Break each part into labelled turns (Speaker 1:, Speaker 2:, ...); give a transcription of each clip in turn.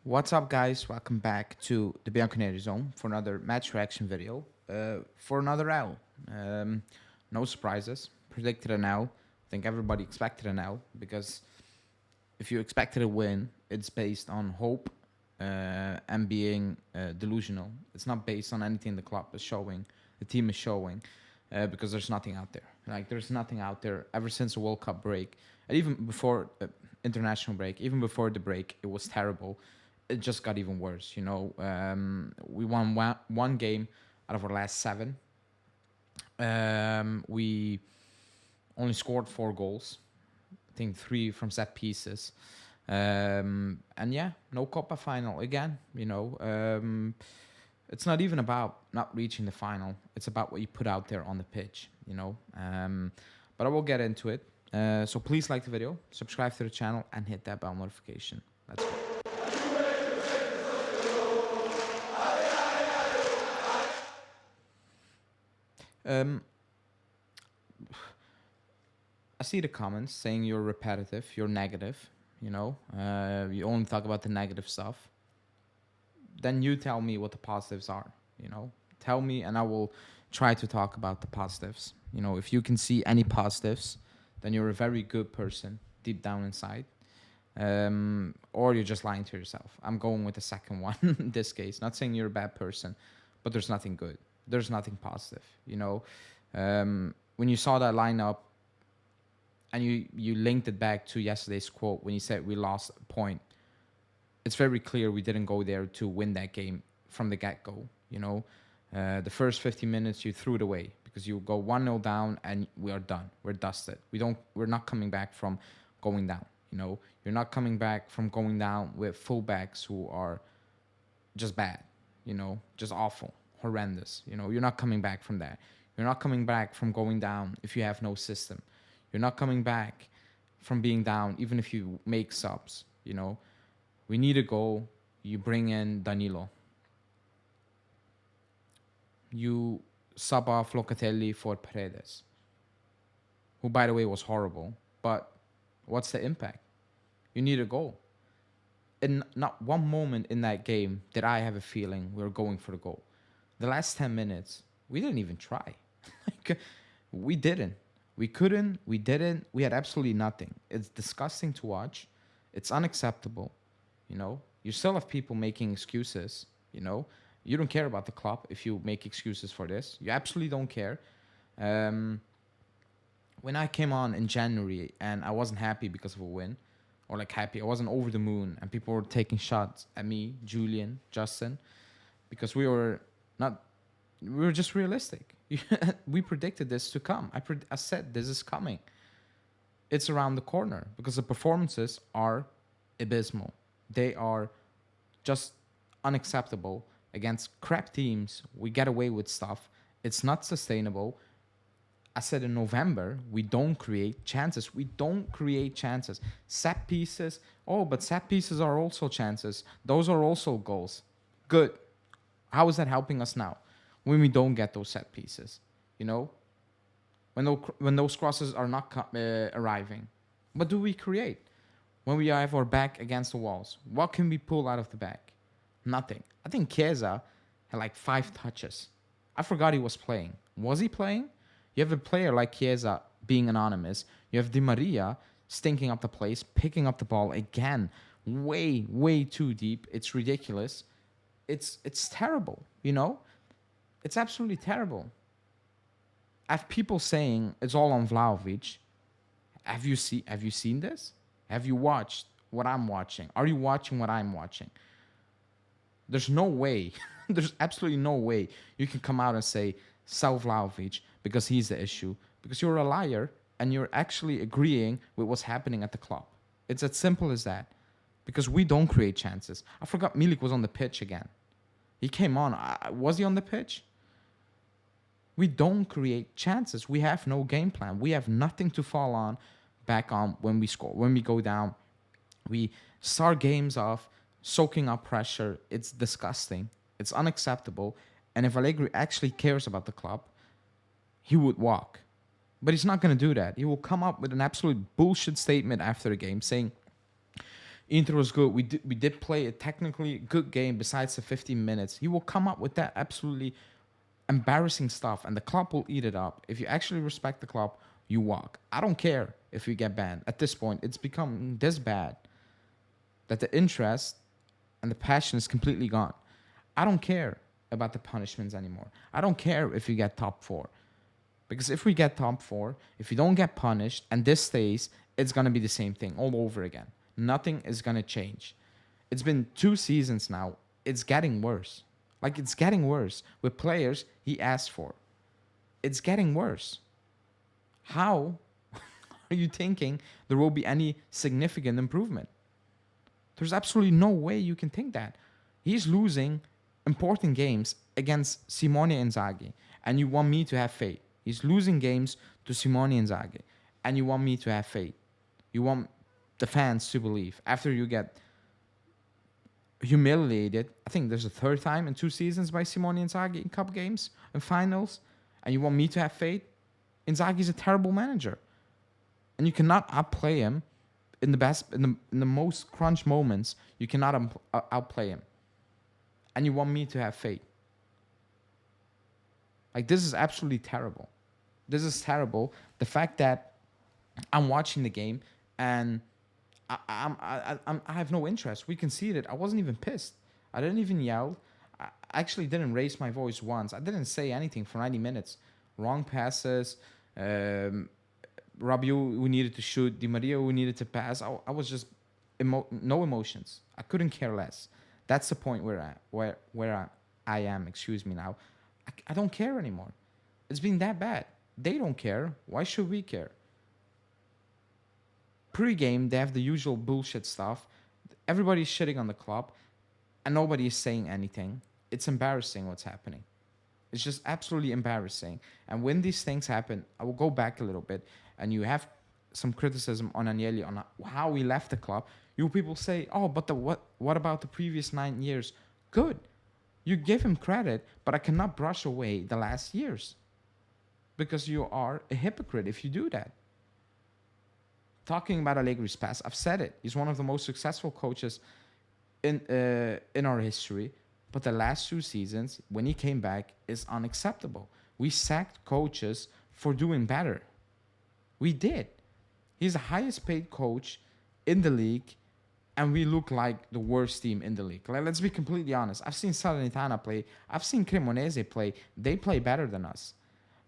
Speaker 1: What's up, guys? Welcome back to the Bianconeri Zone for another match reaction video. For another L. No surprises. Predicted an L. I think everybody expected an L because if you expected a win, it's based on hope and being delusional. It's not based on anything the club is showing, the team is showing, because there's nothing out there. Like, there's nothing out there ever since the World Cup break, and even before international break, even before the break, it was terrible. It just got even worse. We won one game out of our last seven. We only scored 4 goals. I think 3 from set pieces. And yeah, no Coppa final again. It's not even about not reaching the final. It's about what you put out there on the pitch. But I will get into it. So please like the video, subscribe to the channel, and hit that bell notification. Let's go. I see the comments saying you're repetitive, you're negative, you only talk about the negative stuff. Then you tell me what the positives are, Tell me and I will try to talk about the positives. If you can see any positives, then you're a very good person deep down inside. Or you're just lying to yourself. I'm going with the second one in this case. Not saying you're a bad person, but there's nothing good. There's nothing positive, when you saw that lineup and you linked it back to yesterday's quote when you said we lost a point, it's very clear we didn't go there to win that game from the get-go. The first 15 minutes you threw it away because you go 1-0 down and we are done. We're dusted. We're not coming back from going down. You're not coming back from going down with fullbacks who are just bad, just awful, horrendous. You're not coming back from that. You're not coming back from going down if you have no system. You're not coming back from being down even if you make subs. We need a goal. You bring in Danilo. You sub off Locatelli for Paredes, who, by the way, was horrible. But what's the impact? You need a goal. In not one moment in that game did I have a feeling we were going for the goal. The last 10 minutes, we didn't even try. We didn't. We couldn't. We didn't. We had absolutely nothing. It's disgusting to watch. It's unacceptable. You still have people making excuses. You don't care about the club if you make excuses for this. You absolutely don't care. When I came on in January and I wasn't happy because of a win, or happy, I wasn't over the moon, and people were taking shots at me, Julian, Justin, because we were just realistic. We predicted this to come. I said this is coming. It's around the corner because the performances are abysmal. They are just unacceptable. Against crap teams, we get away with stuff. It's not sustainable. I said in November, we don't create chances. We don't create chances. Set pieces. Oh, but set pieces are also chances. Those are also goals. Good. How is that helping us now when we don't get those set pieces? When those crosses are not arriving. What do we create? When we have our back against the walls, what can we pull out of the back? Nothing. I think Chiesa had 5 touches. I forgot he was playing. Was he playing? You have a player like Chiesa being anonymous. You have Di Maria stinking up the place, picking up the ball again, way, way too deep. It's ridiculous. It's terrible, It's absolutely terrible. I have people saying it's all on Vlahovic. Have you seen this? Have you watched what I'm watching? Are you watching what I'm watching? There's no way, there's absolutely no way you can come out and say sell Vlahovic because he's the issue. Because you're a liar and you're actually agreeing with what's happening at the club. It's as simple as that. Because we don't create chances. I forgot Milik was on the pitch again. He came on. Was he on the pitch? We don't create chances. We have no game plan. We have nothing to fall on back on when we score. When we go down, we start games off soaking up pressure. It's disgusting. It's unacceptable. And if Allegri actually cares about the club, he would walk. But he's not going to do that. He will come up with an absolute bullshit statement after the game saying, Inter was good. We did play a technically good game besides the 15 minutes. He will come up with that absolutely embarrassing stuff, and the club will eat it up. If you actually respect the club, you walk. I don't care if we get banned. At this point, it's become this bad that the interest and the passion is completely gone. I don't care about the punishments anymore. I don't care if you get top four. Because if we get top four, if you don't get punished and this stays, it's going to be the same thing all over again. Nothing is going to change. It's been 2 seasons now. It's getting worse. Like, it's getting worse with players he asked for. It's getting worse. How are you thinking there will be any significant improvement? There's absolutely no way you can think that. He's losing important games against Simone Inzaghi, and you want me to have faith. He's losing games to Simone Inzaghi, and you want me to have faith. You want the fans to believe after you get humiliated. I think there's a third time in 2 seasons by Simone Inzaghi in cup games and finals, and you want me to have faith. Inzaghi's a terrible manager, and you cannot outplay him in the most crunch moments. You cannot outplay him, and you want me to have faith. Like, this is absolutely terrible. This is terrible. The fact that I'm watching the game and I have no interest. We conceded. I wasn't even pissed. I didn't even yell. I actually didn't raise my voice once. I didn't say anything for 90 minutes. Wrong passes. Rabiot, who needed to shoot. Di Maria, who needed to pass. I was just no emotions. I couldn't care less. That's the point where I am. Excuse me now. I don't care anymore. It's been that bad. They don't care. Why should we care? Pre-game, they have the usual bullshit stuff. Everybody's shitting on the club, and nobody is saying anything. It's embarrassing what's happening. It's just absolutely embarrassing. And when these things happen, I will go back a little bit, and you have some criticism on Agnelli on how he left the club. You people say, oh, but what about the previous 9 years? Good. You give him credit, but I cannot brush away the last years. Because you are a hypocrite if you do that. Talking about Allegri's past, I've said it. He's one of the most successful coaches in our history. But the last 2 seasons, when he came back, is unacceptable. We sacked coaches for doing better. We did. He's the highest paid coach in the league, and we look like the worst team in the league. Like, let's be completely honest. I've seen Salernitana play. I've seen Cremonese play. They play better than us.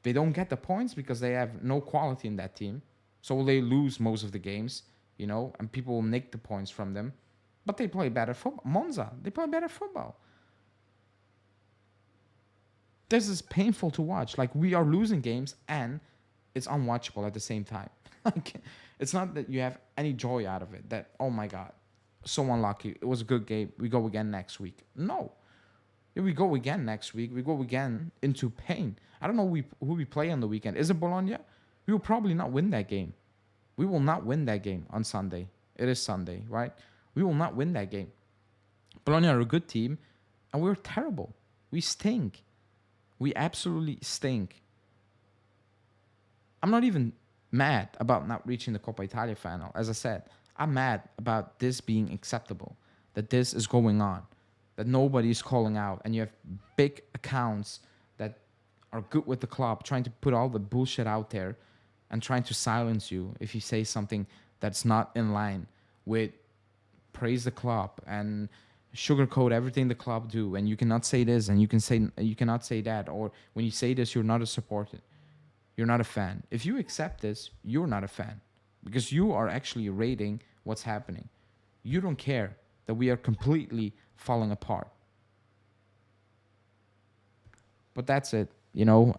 Speaker 1: They don't get the points because they have no quality in that team. So they lose most of the games, and people will nick the points from them. But they play better football. Monza, they play better football. This is painful to watch. Like, we are losing games, and it's unwatchable at the same time. Like, it's not that you have any joy out of it. That, oh my God, so unlucky. It was a good game. We go again next week. No. If we go again next week, we go again into pain. I don't know who we play on the weekend. Is it Bologna? We will probably not win that game. We will not win that game on Sunday. It is Sunday, right? We will not win that game. Bologna are a good team, and we're terrible. We stink. We absolutely stink. I'm not even mad about not reaching the Coppa Italia final. As I said, I'm mad about this being acceptable, that this is going on, that nobody is calling out, and you have big accounts that are good with the club trying to put all the bullshit out there and trying to silence you if you say something that's not in line with praise the club and sugarcoat everything the club do, and you cannot say this and you cannot say that, or when you say this, you're not a supporter. You're not a fan. If you accept this, you're not a fan because you are actually rating what's happening. You don't care that we are completely falling apart. But that's it.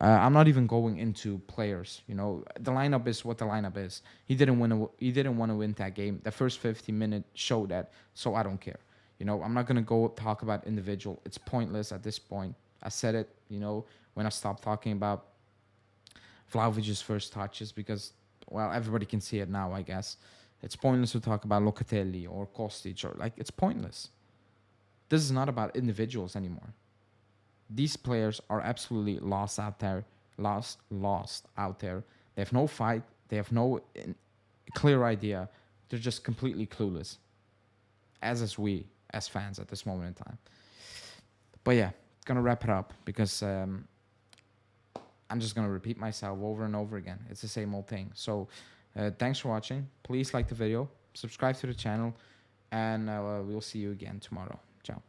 Speaker 1: I'm not even going into players. The lineup is what the lineup is. He didn't want to win that game. The first 15 minutes showed that, so I don't care. I'm not gonna go talk about individual. It's pointless at this point. I said it. When I stopped talking about Vlahovic's first touches because, well, everybody can see it now. I guess it's pointless to talk about Locatelli or Kostic or it's pointless. This is not about individuals anymore. These players are absolutely lost out there. Lost out there. They have no fight. They have no clear idea. They're just completely clueless. as is we as fans at this moment in time. But yeah, gonna wrap it up because I'm just gonna repeat myself over and over again. It's the same old thing. So thanks for watching. Please like the video, subscribe to the channel, and we'll see you again tomorrow. Ciao.